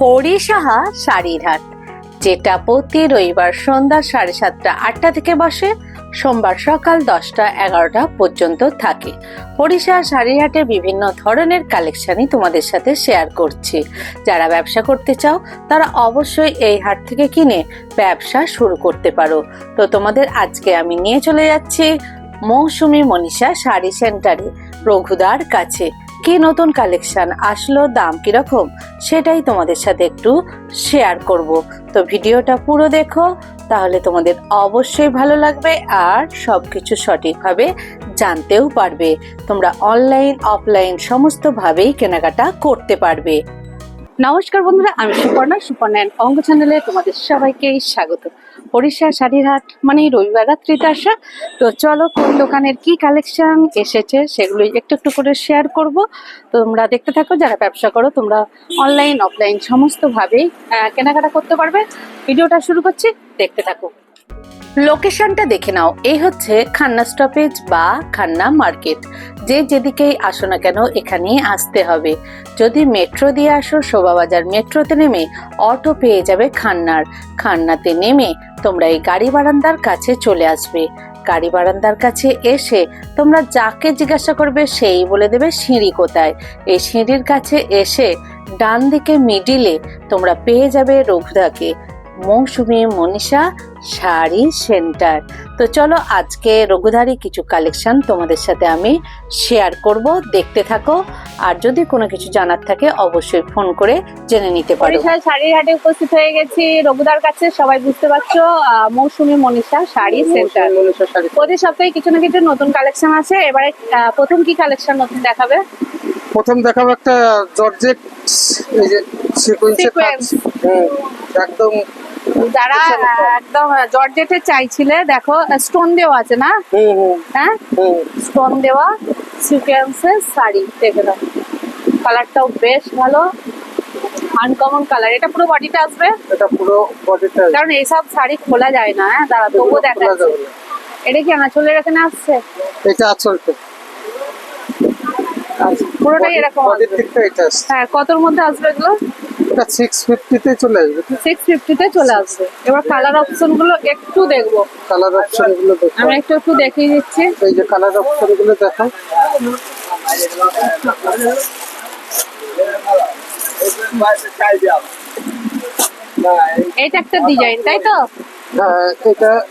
হরিসাহা শাড়ির হাট, যেটা প্রতি রবিবার সন্ধ্যা 7:30 8টা থেকে বসে, সোমবার সকাল 10টা 11টা পর্যন্ত থাকে। হরিসাহা শাড়ির হাটে বিভিন্ন ধরনের কালেকশনই তোমাদের সাথে শেয়ার করছি। যারা ব্যবসা করতে চাও তারা অবশ্যই এই হাট থেকে কিনে ব্যবসা শুরু করতে পারো। তো তোমাদের আজকে আমি নিয়ে চলে যাচ্ছি মৌসুমী মনীষা শাড়ি সেন্টারে, রঘুদার কাছে। কি নতুন কালেকশন আসলো, দাম কিরকম, সেটাই তোমাদের সাথে একটু শেয়ার করব। তো ভিডিওটা পুরো দেখো, তাহলে তোমাদের অবশ্যই ভালো লাগবে আর সবকিছু সঠিকভাবে জানতেও পারবে। তোমরা অনলাইন অফলাইন সমস্ত ভাবেই কেনাকাটা করতে পারবে। নমস্কার বন্ধুরা, আমি সুপর্ণা অঙ্গ চ্যানেলে তোমাদের সবাইকেই স্বাগত। হরিসাহা শাড়ির হাট মানে রবিবার রাত্রিতে আসা। তো চলো কোন দোকানের কি কালেকশন এসেছে সেগুলো একটু একটু করে শেয়ার করব। তোমরা দেখতে থাকো। যারা ব্যবসা করো তোমরা অনলাইন অফলাইন সমস্ত ভাবেই কেনাকাটা করতে পারবে। ভিডিওটা শুরু করছি, দেখতে থাকো। লোকেশনটা দেখে নাও, এই হচ্ছে খান্না স্টপেজ বা খান্না মার্কেট। যে যেদিকেই আসো না কেন এখানেই আসতে হবে। যদি মেট্রো দিয়ে আসো, শোভাবাজার মেট্রোতে নেমে অটো পেয়ে যাবে খান্নাতে নেমে তোমরা এই গাড়ি বারান্দার কাছে চলে আসবে। গাড়ি বারান্দার কাছে এসে তোমরা যাকে জিজ্ঞাসা করবে সেই বলে দেবে সিঁড়ি কোথায়। এই সিঁড়ির কাছে এসে ডান দিকে মিডিলে তোমরা পেয়ে যাবে রঘুদাকে, মৌসুমী মনীষা শাড়ি সেন্টার। তো চলো আজকে রঘুধারী কিছু কালেকশন তোমাদের সাথে আমি শেয়ার করব, দেখতে থাকো। আর যদি কোনো কিছু জানার থাকে অবশ্যই ফোন করে জেনে নিতে পারো। শাড়ির হাটে উপস্থিত হয়ে গেছি রঘুদার কাছে। সবাই বুঝতে পারছো, মৌসুমী মনীষা শাড়ি সেন্টার। প্রতি সপ্তাহে কিছু না কিছু নতুন কালেকশন আছে। এবারে প্রথম কি কালেকশন নতুন দেখাবে? প্রথম দেখাবো একটা জর্জেট, এই যে সিকোয়েন্সের কাজ। একদম যারা একদম জর্জেটের চাইছিলে, দেখো স্টোন দেওয়া আছে না? হ্যাঁ, স্টোন দেওয়া সিকোয়েন্সের শাড়ি। দেখে দাও, কালারটাও বেশ ভালো, আনকমন কালার। এটা পুরো বডিটা আসবে? এটা পুরো বডিটা, কারণ এইসব শাড়ি খোলা যায় না। হ্যাঁ, দাঁড়া তবুও দেখা যাচ্ছে। এটা কি আঁচলের এখানে আসছে? এটা আঁচলটা পুরোটাই এরকম বডির আসবে? দিকটা এটা আসছে। হ্যাঁ, কতর মধ্যে আসবে এগুলো? এটা 650 তে চলে আসবে। 650 তে চলে আসবে। এবার কালার অপশন গুলো একটু দেখবো। কালার অপশন গুলো দেখো, আমি একটু দেখিয়ে দিচ্ছি। এই যে কালার অপশন গুলো দেখো। এটা একটা ডিজাইন, তাই তো? হ্যাঁ,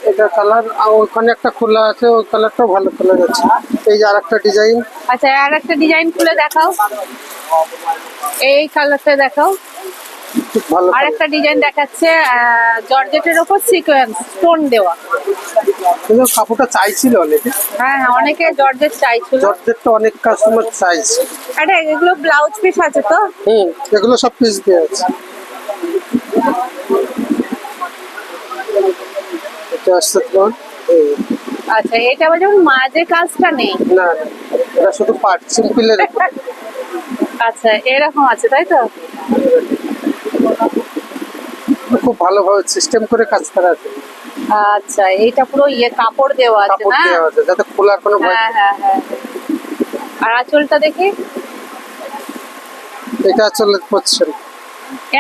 এটা কালার। ওখানে একটা খোলা আছে, ওই কালারটাও ভালো কালার আছে। এই যে আরেকটা ডিজাইন। আচ্ছা, আর একটা ডিজাইন খুলে দেখাও। এই কালারটা দেখাও। খুব ভালো আর একটা ডিজাইন দেখাচ্ছে জর্জেটের উপর সিকোয়েন্স স্টোন দেওয়া। কিন্তু কাপড়টা চাইছিল অনেকে। হ্যাঁ হ্যাঁ, অনেকে জর্জেট চাইছিল। জর্জেটটা অনেক কাস্টমার চাইছে। আরে এগুলো ব্লাউজ পিস আছে তো? এগুলো সব পিস দিয়ে আছে। এটা আসছে তোমার আচ্ছা, এটা আবার যেমন মাঝে কাজটা নেই। না, এটা শুধু পার্ট সিম্পলের। আচ্ছা, এরকম আছে তাই তো? খুব ভালোভাবে সিস্টেম করে কাজ করা আছে। আচ্ছা, এইটা পুরো কাপড় দেওয়া আছে কাপড় না? দেওয়া আছে যাতে খোলার কোনো ভয় হ্যাঁ নেই। হ্যাঁ হ্যাঁ। আর আঁচলটা দেখি। এটা আসলে পছন্দ।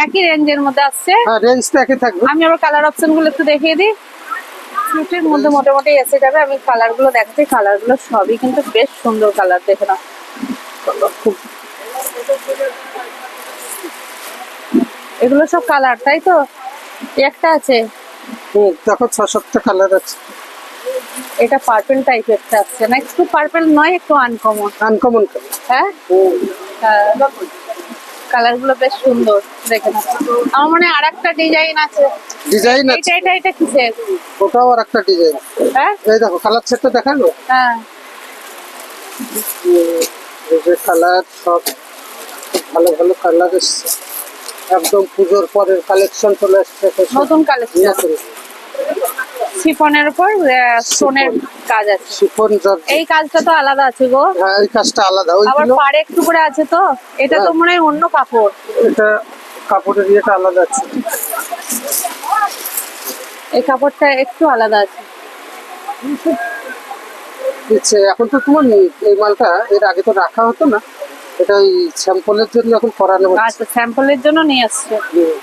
একই রেঞ্জের মধ্যে আসছে? হ্যাঁ, রেঞ্জটা একই থাকবে। আমি আবার কালার অপশন গুলো একটু দেখিয়ে দিই। সুটের মধ্যে মোটামুটি এসে যাবে। আমি কালার গুলো দেখাচ্ছি। কালার গুলো সবই কিন্তু বেশ সুন্দর কালার, দেখে নাও। খুব এগুলো সব কালার, তাই তো? একটা আছে, দেখো 6-7টা কালার আছে। এটা পার্পল টাইপের আছে না? একটু পার্পল নয়, একটু আনকমন। Uncommon colour. হ্যাঁ, কালার গুলো বেশ সুন্দর, দেখে নাও। আমার মনে হয় আরেকটা ডিজাইন আছে। ডিজাইন আছে। এটা কিসের? ওটাও আর একটা ডিজাইন। হ্যাঁ এই দেখো কালার সেটটা দেখানো। হ্যাঁ। এই যে কালার সব খুব ভালো ভালো কালার এসছে। একদম পুজোর পরের কালেকশন চলে আসছে। নতুন কালেকশন। শিফনের উপর স্টোনের কাজ আছে। Chiffon georgette. এই কাজটা তো আলাদা আছে গো। হ্যাঁ, এই কাজটা আলাদা। আবার ওইগুলো পাড়ে একটু করে আছে তো। এটা তো মনে হয় অন্য কাপড়। এটা কাপড়ের ইয়েটা আলাদা আছে। এই কাপড়টা একটু আলাদা আছে। এখন তো তোমার এই মালটা এর আগে তো রাখা হতো না, এটা ওই স্যাম্পলের জন্য এখন করানো হচ্ছে। আচ্ছা, স্যাম্পলের জন্য নিয়ে আসছে। হুম।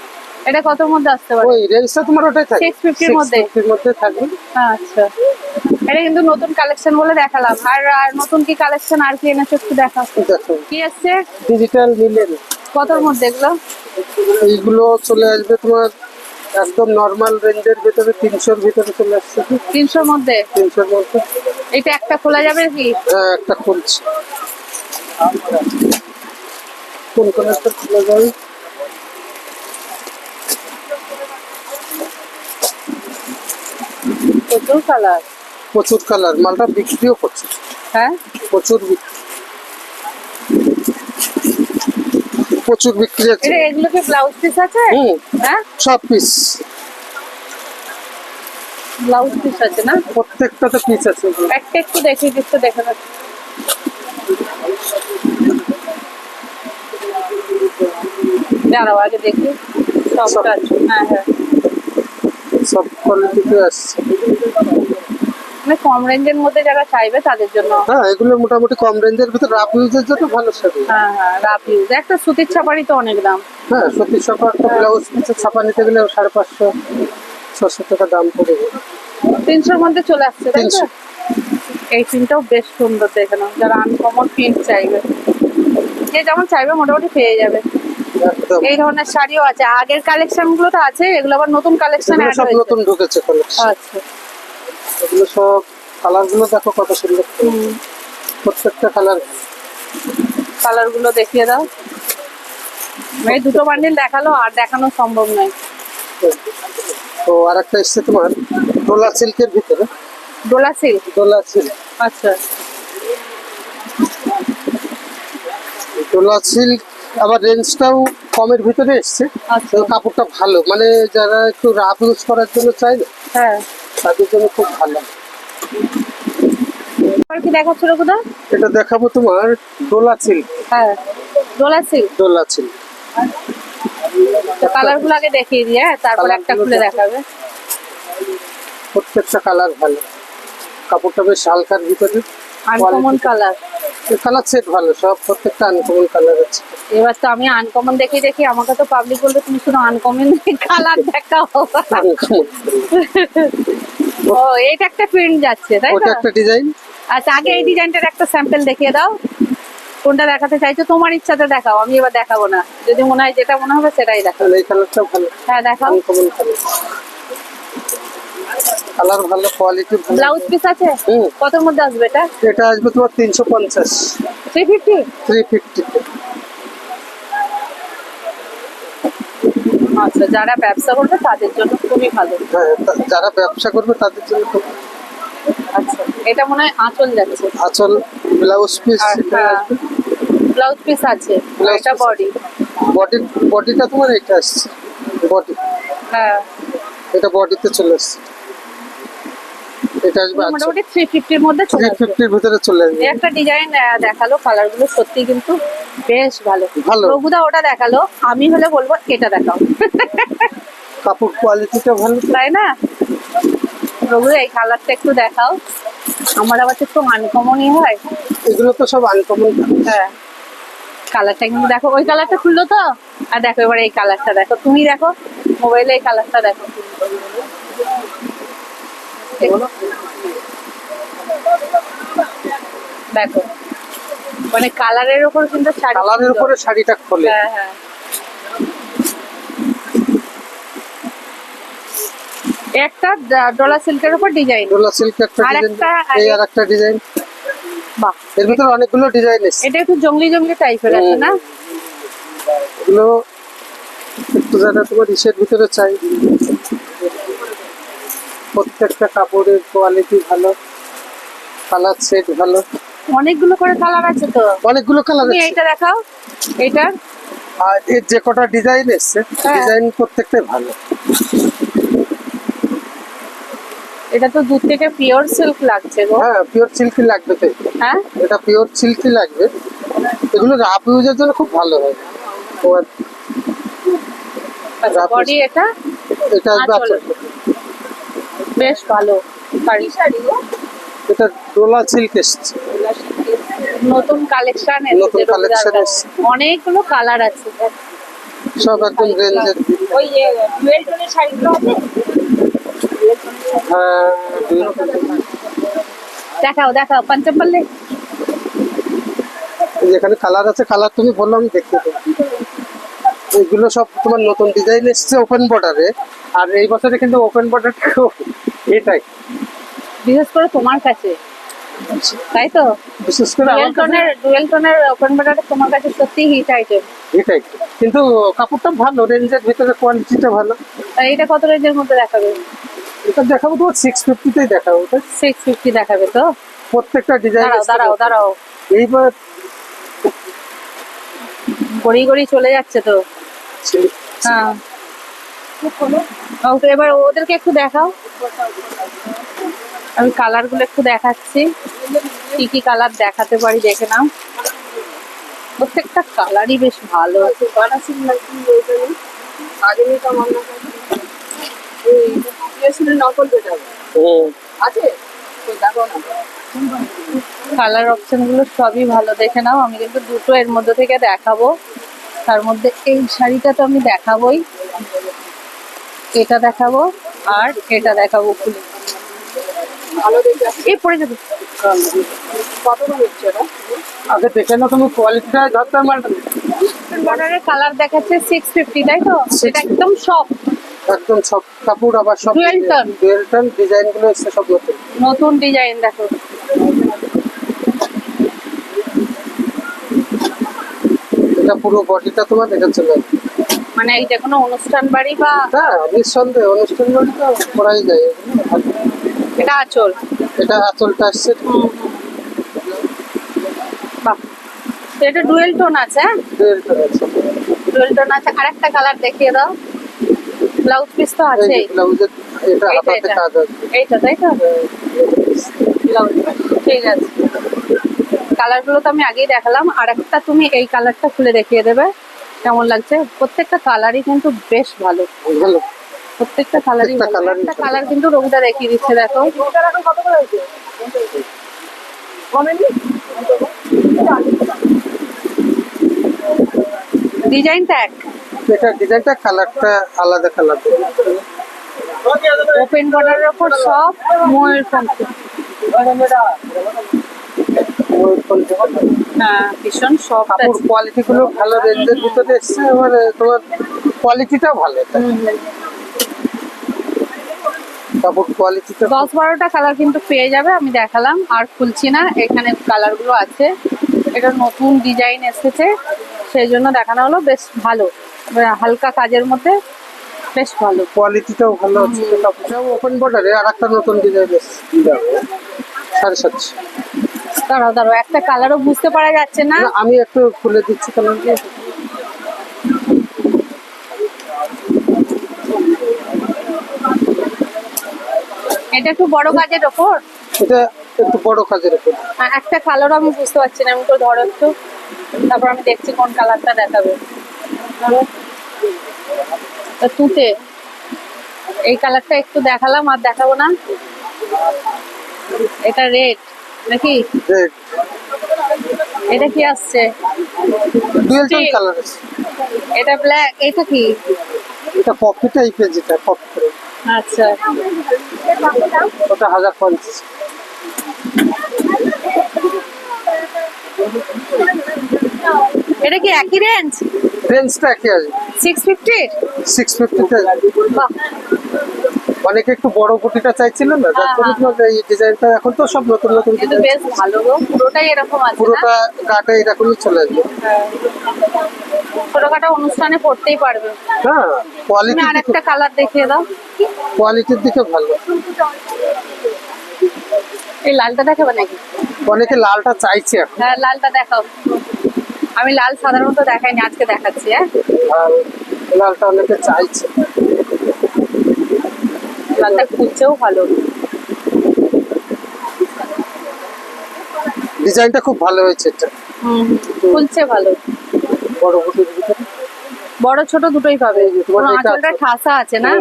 এটা কতর মধ্যে আসতে পারে? ওই রেঞ্জটা তোমার ওটাই থাকে 650 এর মধ্যে? 650 এর মধ্যে থাকবে। আচ্ছা, এটা কিন্তু নতুন কালেকশন বলে দেখালাম। আর নতুন কি কালেকশন আর কি এনেছো একটু দেখা। দেখো কি আসছে? ডিজিটাল মিলেন কতর মধ্যে এগুলো? এইগুলো চলে আসবে তোমার একদম নরমাল রেঞ্জের ভিতরে 300 এর ভিতরে চলে আসছে। 300 মধ্যে? 300 এর মধ্যে। এটা একটা খোলা যাবে কি? হ্যাঁ, একটা খুলছি। কোন কালারটা খোলা যাবে? প্রচুর কালার। প্রচুর কালার, মালটা বিক্রিও করছে, হ্যাঁ, প্রচুর বিক্রি আছে। এটা এগুলো কি ব্লাউজ পিস আছে? হুম, হ্যাঁ, সব পিস, ব্লাউজ পিস আছে না? প্রত্যেকটাতে পিস আছে। একটা একটু দেখি, একটু দেখে নাও। দাঁড়াও আগে দেখি। সবটা আছে। হ্যাঁ হ্যাঁ, সব কোয়ালিটিতে আসছে। মানে কম রেঞ্জের মধ্যে যারা চাইবে তাদের জন্য। হ্যাঁ, এগুলো মোটামুটি কম রেঞ্জের ভিতরে রাফ ইউজের জন্য ভালো শাড়ি। হ্যাঁ হ্যাঁ, রাফ ইউজ। একটা সুতির ছাপারই তো অনেক দাম। হ্যাঁ, সত্যি সকাল একটা ব্লাউজ পিসের ছাপা নিতে গেলে 550-600 টাকা দাম পড়ে যাবে। 300 মধ্যে চলে আসছে, তাই তো? 300। এই প্রিন্টটাও বেশ সুন্দর, দেখে নাও। যারা আনকমন প্রিন্ট চাইবে, যে যেমন চাইবে মোটামুটি পেয়ে যাবে। একদম এই ধরনের শাড়িও আছে। আগের কালেকশন গুলো তো আছে, এগুলো আবার নতুন কালেকশন এগুলো অ্যাড সব হয়েছে। নতুন ঢুকেছে কালেকশন। আচ্ছা, এগুলো সব কালার গুলো দেখো কত সুন্দর, প্রত্যেকটা কালার। কালার গুলো দেখিয়ে দাও। মানে দুটো বান্ডিল দেখালো, আর দেখানো সম্ভব নয়। তো আরেকটা এসছে তোমার ডোলা সিল্কের ভিতরে। ডোলা সিল্ক? ডোলা সিল্ক, আচ্ছা, ডোলা সিল্ক আবার রেঞ্জটাও কমের ভিতরে এসছে। আচ্ছা। তো কাপড়টা ভালো, মানে যারা একটু রাফ ইউজ করার জন্য চাই না, হ্যাঁ, তাদের জন্য খুব ভালো। আর কি দেখাচ্ছিল কোথায়? এটা দেখাবো তোমার ডোলা সিল্ক। হ্যাঁ, Dola silk. Dola silk colour গুলো আগে দেখিয়ে দিয়ে, তারপর একটা খুলে দেখাবে। প্রত্যেকটা কালার ভালো, কাপড়টা বেশ হালকার ভিতরে। Uncommon colour. কালার সেট ভালো, সব প্রত্যেকটা আনকমন কালার আছে। এবার তো আমি আনকমন দেখি দেখি, আমাকে তো পাবলিক বলবে তুমি শুধু আনকমন কালার দেখাও। আনকমন ও, এটা একটা প্রিন্ট যাচ্ছে, তাই ওটা তো? একটা ডিজাইন। আচ্ছা, আগে এই ডিজাইনটার একটা স্যাম্পল দেখিয়ে দাও। কোনটা দেখাতে চাইছো? তোমার ইচ্ছাতে দেখাও, আমি এবার দেখাবো না। যদি মনে হয় যেটা মনে হবে সেটাই দেখাও। তাহলে এই কালারটা ভালো, হ্যাঁ, দেখাও। আনকমন কালার, কালার ভালো, কোয়ালিটি ভালো। ব্লাউজ পিস আছে? হুম। কতর মধ্যে আসবে এটা? এটা আসবে তোমার 350, 350? 350। আচ্ছা, যারা ব্যবসা করবে তাদের জন্য খুবই ভালো। হ্যাঁ, যারা ব্যবসা করবে তাদের জন্য খুব। আচ্ছা, এটা মনে হয় আঁচল যাচ্ছে। আঁচল, ব্লাউজ পিস। ব্লাউজ পিস আছে, Blouse এটা piece। বডি। বডিটা তোমার এটা আসছে, বডি, হ্যাঁ, এটা বডিতে চলে আসছে। এটা আসবে মোটামুটি 350 এর মধ্যে চলে আসবে। 350 এর ভিতরে চলে আসবে। এই একটা ডিজাইন দেখালো, কালার গুলো সত্যি কিন্তু বেশ ভালো। ভালো। রঘুদা ওটা দেখালো, আমি হলে বলবো এটা দেখাও। কাপড় কোয়ালিটিটা ভালো। তাই না? রঘুদা এই কালারটা একটু দেখাও। আমার আবার তো একটু আনকমনই হয়। এগুলো তো সব আনকমন। হ্যাঁ, কালারটা কিন্তু দেখো, ওই কালারটা খুললো তো। আর দেখো এবার এই কালারটা দেখো, তুমি দেখো মোবাইলে এই কালারটা দেখো। দেখো, মানে কালারের উপর কিন্তু শাড়ি। কালারের উপরে শাড়িটা খোলে। হ্যাঁ হ্যাঁ, একটা ডলা সিল্কের উপর ডিজাইন। ডোলা সিল্ক একটা ডিজাইন, এই আর একটা ডিজাইন। বাহ, এর ভিতরে অনেকগুলো ডিজাইন এসেছে। এটা একটু জঙ্গলি জঙ্গলি টাইপের আছে না? এগুলো একটু যারা তোমার ইসের ভিতরে চাই, প্রত্যেকটা কাপড়ের কোয়ালিটি ভালো, কালার সেট ভালো। অনেকগুলো করে কালার আছে তো। অনেকগুলো কালার তুমি আছে। এইটা দেখাও, এইটার। আর এর যে কটা ডিজাইন এসছে, হ্যাঁ। ডিজাইন প্রত্যেকটাই ভালো। এটা তো দূর থেকে পিওর সিল্ক লাগছে গো। হ্যাঁ, পিওর সিল্কই লাগবে তো। হ্যাঁ, এটা পিওর সিল্কই লাগবে। এগুলো রাফ ইউজের জন্য খুব ভালো হয়। তোমার বডি এটা। এটা আসবে আঁচল। আঁচল। বেশ ভালো শাড়ি। এটা ডোলা সিল্ক এসছে। নতুন কালেকশন নতুন collection এসেছে। অনেকগুলো কালার আছে। সব একদম রেঞ্জের। ওই ডুয়েল টোনের শাড়িগুলো আছে, হ্যাঁ দেখাও দেখাও পঞ্চম পাল্লে। যেখানে কালার আছে, কালার তুমি বললো আমি দেখতে দেবো। এগুলো সব তোমার নতুন ডিজাইন এসছে ওপেন বর্ডারে। আর এই বছরে কিন্তু ওপেন বর্ডারটা এটাই বিশেষ করে তোমার কাছে, তাই তো? বিশেষ করে আমার কাছে ডুয়েল টোনের ওপেন বর্ডারটা তোমার কাছে সত্যি হিট আইটেম। এটাই, কিন্তু কাপড়টা ভালো, রেঞ্জের ভিতরে কোয়ালিটিটা ভালো। আর এটা কত রেঞ্জের মধ্যে দেখাবে? এটা দেখাবো তোমার 650-তেই দেখাবো। ওটা 650 দেখাবে তো? প্রত্যেকটা ডিজাইন। দাঁড়াও দাঁড়াও দাঁড়াও, এইবার গড়ি গড়ি চলে যাচ্ছে তো। হ্যাঁ ওকে, এবার ওদেরকে একটু দেখাও। আমি কালার গুলো একটু দেখাচ্ছি, কি কি কালার দেখাতে পারি দেখে নাও। প্রত্যেকটা কালারই বেশ ভালো। কালার অপশন গুলো সবই ভালো, দেখে নাও। আমি কিন্তু দুটো এর মধ্যে থেকে দেখাবো। তার মধ্যে এই শাড়িটা তো আমি দেখাবোই, এটা দেখাবো আর এটা দেখাবো খুলে। এই পরে যাবে কত হচ্ছে না? আগে দেখে নাও তুমি কোয়ালিটিটা। ধরতে আমার বর্ডারের কালার দেখাচ্ছে 650, তাই তো? এটা একদম সফট, একদম সব কাপড়, আবার সব Dual tone। Dual tone design গুলো এসছে সব নতুন। নতুন ডিজাইন দেখো। এটা পুরো বডিটা তোমার দেখা চলে আসবে। মানে এই যে কোনো অনুষ্ঠান বাড়ি বা হ্যাঁ নিঃসন্দেহে অনুষ্ঠান বাড়ি তো করাই যায় এগুলো। এটা আঁচল। এটা আঁচলটা আসছে বাহ, এটা ডুয়েল টোন আছে। হ্যাঁ ডুয়েল টোন আছে। ডুয়েল টোন আছে। আরেকটা কালার দেখিয়ে দাও। ব্লাউজ পিস তো আছে। এই ব্লাউজের এটা এইটা, হাতাতে এইটা। কাজ আছে। এইটা তাই তো? ব্লাউজ ঠিক আছে। কালার গুলো তো আমি আগেই দেখালাম। আর একটা তুমি এই কালারটা খুলে দেখিয়ে দেবে কেমন লাগছে। প্রত্যেকটা কালারই কিন্তু বেশ ভালো, ভালো। প্রত্যেকটা কালারই প্রত্যেকটা ভালো। colour-ই একটা কালার কিন্তু রোগটা দেখিয়ে দিচ্ছে, দেখো। ডিজাইনটা এক, এটা ডিজাইনটা কালারটা আলাদা কালার। ওপেন বর্ডারের উপর সব ময়ূর পঙ্খ। হ্যাঁ ভীষণ সফট কাপড় আছে। কোয়ালিটি গুলো ভালো, রেঞ্জের ভিতরে এসছে। এবার তোমার কোয়ালিটিটাও ভালো। কাপড় কোয়ালিটিটা 10-12টা কালার কিন্তু পেয়ে যাবে। আমি দেখালাম আর খুলছি না, এখানে কালার গুলো আছে। এটা নতুন ডিজাইন এসেছে সেই জন্য দেখানো হলো। বেশ ভালো, হালকা কাজের মধ্যে বেশ ভালো। কোয়ালিটিটাও ভালো আছে। কাপড়টাও ওপেন বর্ডারে আর একটা নতুন ডিজাইন এসছে 750। দাঁড়াও দাঁড়াও, একটা কালারও বুঝতে পারা যাচ্ছে না। না, আমি একটু খুলে দিচ্ছি কালারটা। এটা একটু বড় কাজের ওপর। এটা একটু বড় কাজের উপর। একটা কালারও আমি বুঝতে পারছি না। আমি তো ধরো একটু, তারপর আমি দেখছি কোন কালারটা দেখাবে। ধরো তুতে এই কালারটা একটু দেখালাম, আর দেখাবো না। এটা রেড নাকি? রেড এটা কি আসছে? Dual tone Stick। কালার আছে। এটা ব্ল্যাক। এটা কি? এটা কফি টাইপের, যেটা কফি করে। আচ্ছা, ওটা 1050। এটা কি একই রেঞ্জ? রেঞ্জটা একই আসবে 650? 650-তে। বাহ, অনেকে একটু বড় কুটিটা চাইছিল না, যার জন্য তোমার এই ডিজাইনটা। এখন তো সব নতুন নতুন কিন্তু ডিজাইন, বেশ ভালো গো। পুরোটাই এরকম আছে না? পুরোটা গাটা এরকমই চলে আসবে। হ্যাঁ। ছোটখাটো অনুষ্ঠানে পড়তেই পারবে। হ্যাঁ তুমি কোয়ালিটি, আর একটা কালার দেখিয়ে দাও। কোয়ালিটির দিকে ভালো। এই লালটা দেখাবে নাকি? অনেকে লালটা চাইছে এখন। হ্যাঁ লালটা দেখাও। আমি লাল সাধারণত দেখাইনি, আজকে দেখাচ্ছি। হ্যাঁ আর লালটা অনেকে চাইছে। লালটা খুলছেও ভালো। ডিজাইনটা খুব ভালো হয়েছে। এটা খুলছে ভালো। বড় কুটির ভিতরে। বড় ছোট দুটোই পাবে। তোমার কোনো এটা আঁচলটা আছে। ঠাসা আছে না?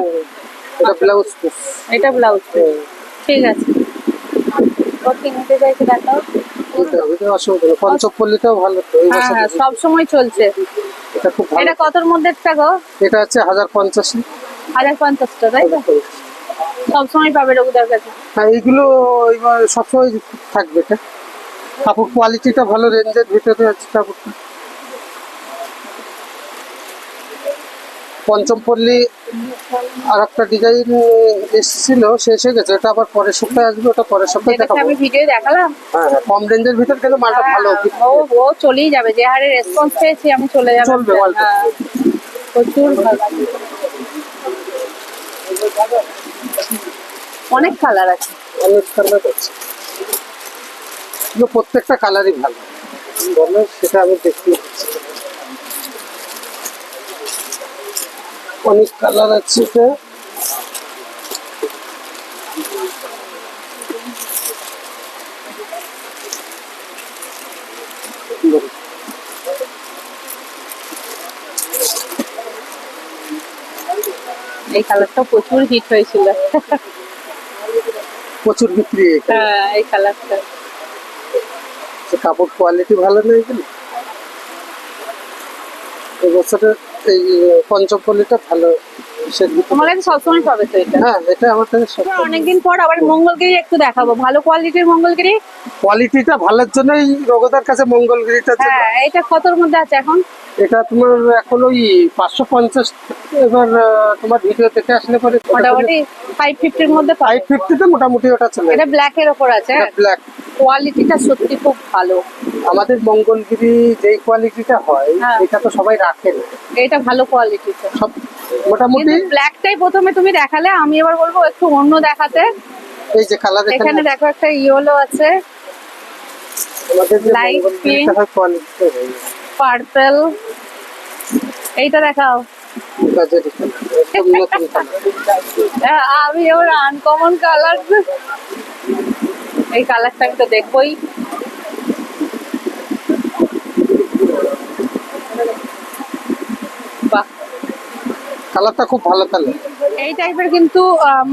এটা ব্লাউজ পিস। এটা ব্লাউজ। ঠিক আছে। ও কি নিতে চাইছে দেখো। নিতে হবে, এটা অসুবিধা নেই। পঞ্চপল্লিটাও ভালো তো, এই হ্যাঁ বছর হ্যাঁ, সব সময় চলছে। এটা খুব ভালো। এটা কতর মধ্যে গো? এটা হচ্ছে 1050। 1050টা, তাই তো? সবসময় পাবে রঘুদার কাছে। হ্যাঁ, এইগুলো এবার সবসময় থাকবে। এটা কাপড় কোয়ালিটিটা ভালো, রেঞ্জের ভিতরে আছে কাপড়টা। পঞ্চমপল্লী আর একটা ডিজাইন এসেছিল, শেষ হয়ে গেছে। এটা আবার পরের সপ্তাহে আসবে, ওটা পরের সপ্তাহে যেটাকে দেখাবো। আমি ভিডিও দেখালাম। হ্যাঁ হ্যাঁ, কম রেঞ্জের ভিতর কিন্তু মালটা ভালো। ও ও চলেই যাবে, যে হারে রেসপন্স পেয়েছি আমি চলে যাবে। চলবে মালটা। হ্যাঁ, প্রচুর ভালো। অনেক কালার আছে। অনেক কালার আছে, কিন্তু প্রত্যেকটা কালারই ভালো বলো, সেটা আমি দেখি। অনেক কালার আছে এটা। এই কালারটা প্রচুর হিট হয়েছিল। প্রচুর বিক্রি এখানে। হ্যাঁ, এই কালারটা কাপড় কোয়ালিটি ভালো নেই এখানে। এই বছরের এই পঞ্চপল্লিটা ভালো। তোমার কাছে সবসময় পাবে তো এটা। হ্যাঁ, এটা আমার কাছে সব। অনেকদিন পর আবার মঙ্গলগিরি একটু দেখাবো, ভালো কোয়ালিটির মঙ্গলগিরি। কোয়ালিটিটা ভালোর জন্যই রঘুদার কাছে মঙ্গলগিরিটা ছিল। হ্যাঁ, এটা কতর মধ্যে আছে এখন? এটা তোমার এখন ওই 550। এবার তোমার ভিডিও দেখে আসলে পরে মোটামুটি 550-র মধ্যে পাবে। 550-তে মোটামুটি ওটা চলে। এটা ব্ল্যাক এর উপর আছে। ব্ল্যাক। কোয়ালিটিটা সত্যি খুব ভালো। আমাদের মঙ্গলগিরি যেই কোয়ালিটিটা হয়, হ্যাঁ। এটা তো সবাই রাখে না। এটা ভালো কোয়ালিটিতে। সব মোটামুটি। কিন্তু ব্ল্যাকটাই প্রথমে তুমি দেখালে, আমি এবার বলবো একটু অন্য দেখাতে। এই যে কালার এখানে দেখো একটা ইয়েলো আছে, আমাদের যে light মঙ্গলগিরিটা pink, হয় কোয়ালিটিটা হয় পার্পল। এইটা দেখাও। বাজারে একদম নতুন কালার। আমি এবার আনকমন কালার, এই কালারটা আমি তো দেখবোই। বাহ, কালারটা খুব ভালো কালার। এই টাইপের কিন্তু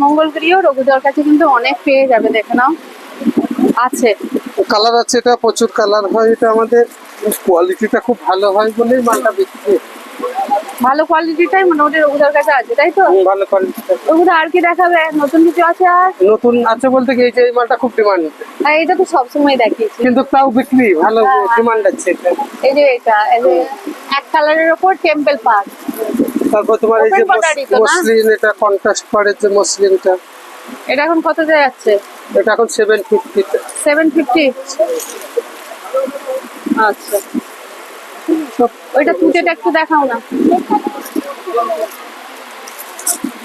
মঙ্গলগিরিও রঘুদার কাছে কিন্তু অনেক পেয়ে যাবে, দেখে নাও আছে। কালার আছে, এটা প্রচুর কালার হয়। এটা আমাদের কোয়ালিটিটা খুব ভালো হয় বলেই মালটা বিক্রি। ভালো কোয়ালিটিটাই মোটামুটি রঘুদার কাছে আছে, তাই তো? ভালো কোয়ালিটিটা। রঘুদা আর কি দেখাবে? নতুন কিছু আছে আর? নতুন আছে বলতে কি, এই যে এই মালটা খুব ডিমান্ড, আর এটা তো সবসময় দেখিয়েছি। কিন্তু তাও বিক্রি ভালো, ডিমান্ড আছে এটা। এই যে এটা, এই যে এক কালারের উপর টেম্পল পার্ক। তারপর তোমার এই যে Open border ই তো না? মসলিন, এটা কন্ট্রাস্ট পাড়ের যে মসলিনটা, এটা এখন কত যাচ্ছে? এটা এখন 750-তে। 750। আচ্ছা, ওইটা তুটেটা একটু দেখাও না।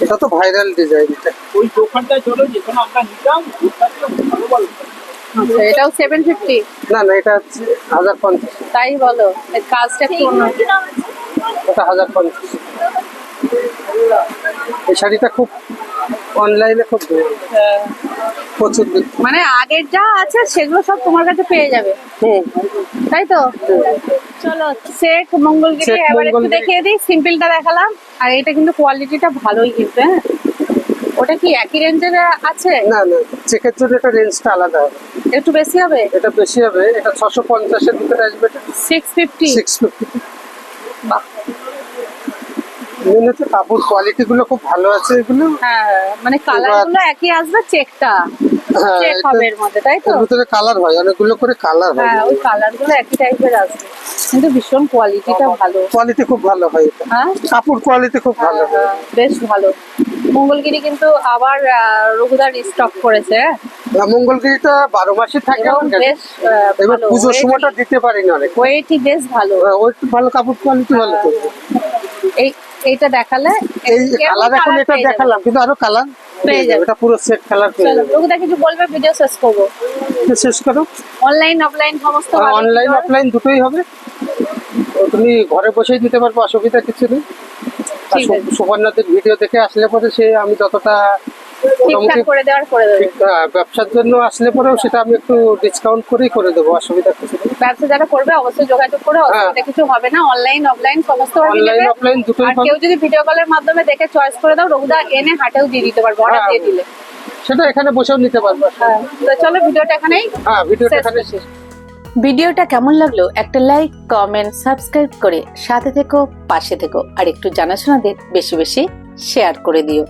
এটা তো ভাইরাল ডিজাইন। ওই দোকানটায় চলো যেখানে আমরা নিতাম, ভালো বলো। আচ্ছা, এটাও 750। না না, এটা হচ্ছে 1050। তাই বলো, এর কাজটা একটু অন্য। এটা 1050। এই শাড়িটা খুব অনলাইনে খুব প্রচুর বিক্রি। মানে আগের যা আছে সেগুলো সব তোমার কাছে পেয়ে যাবে, হুম। তাই তো? চলো শেখ মঙ্গলগিরি শেখ এবার একটু মঙ্গলগিরি। দেখিয়ে দিই। সিম্পলটা দেখালাম, আর এটা কিন্তু কোয়ালিটিটা ভালোই কিন্তু। হ্যাঁ, ওটা কি একই রেঞ্জের আছে? না না, চেকের জন্য এটা রেঞ্জটা আলাদা হবে। একটু বেশি হবে। এটা বেশি হবে, এটা 650-এর ভিতরে আসবে। এটা 650। 650। বাহ, মেন হচ্ছে কাপড় কোয়ালিটি গুলো খুব ভালো আছে এগুলো। হ্যাঁ, মানে কালার গুলো একই আসবে, চেকটা হ্যাঁ, চেক এটা- হবে এর মধ্যে, তাই তো? এর ভিতরে কালার হয়, অনেকগুলো করে কালার হয়। হ্যাঁ, ওই কালার গুলো একই টাইপের আসবে, কিন্তু ভীষণ কোয়ালিটিটা ভালো। কোয়ালিটি খুব ভালো হয় এটা। হ্যাঁ, কাপড় কোয়ালিটি খুব ভালো হয়। বেশ ভালো। মঙ্গলগিরি কিন্তু আবার রঘুদার স্টক করেছে। মঙ্গলগিরিটা 12 মাসই থাকে এবং আমার কাছে। বেশ এবার ভালো, পুজোর সময়টা দিতে পারিনি অনেক। ওয়েটই বেশ ভালো। ওই ভালো কাপড় কোয়ালিটি ভালো তো। এই এইটা দেখালে এই এরকম কালার এখন colour এটা পেয়ে যাবে। দেখালাম, কিন্তু আরো কালার পেয়ে যাবে। এটা পুরো সেট কালার পেয়ে চলো, যাবে। রঘুদা কিছু বলবে, ভিডিও শেষ করবো। তো শেষ করো। অনলাইন অফলাইন সমস্ত অনলাইন অফলাইন দুটোই হবে। তুমি ঘরে বসেই দিতে পারবে, অসুবিধা কিছু নেই। আর ঠিক আছে। সুবর্ণাদের ভিডিও দেখে আসলে পরে সে আমি যতটা ঠিকঠাক মোটামুটি করে দেওয়ার করে দেবে। ব্যবসার জন্য আসলে পরেও সেটা আমি একটু ডিসকাউন্ট করেই করে দেবো, অসুবিধা কিছু নেই। ব্যবসা যারা করবে অবশ্যই যোগাযোগ করে, অসুবিধা কিছু হবে না। অনলাইন অফলাইন সমস্ত ভাবে অনলাইন নেবে। অফলাইন দুটোই আর হবে। কেউ যদি ভিডিও কলের মাধ্যমে দেখে চয়েস করে দাও, রঘুদা এনে হাটেও দিয়ে দিতে পারবে, অর্ডার হ্যাঁ। দিয়ে দিলে। সেটা এখানে বসেও নিতে পারবে। তো চলো ভিডিওটা এখানেই হ্যাঁ, ভিডিওটা শেষ এখানে করছি। ভিডিওটা কেমন লাগলো একটা লাইক কমেন্ট সাবস্ক্রাইব করে সাথে থেকো, পাশে থেকো, আর একটু জানাশোনাদের বেশি বেশি শেয়ার করে দিও।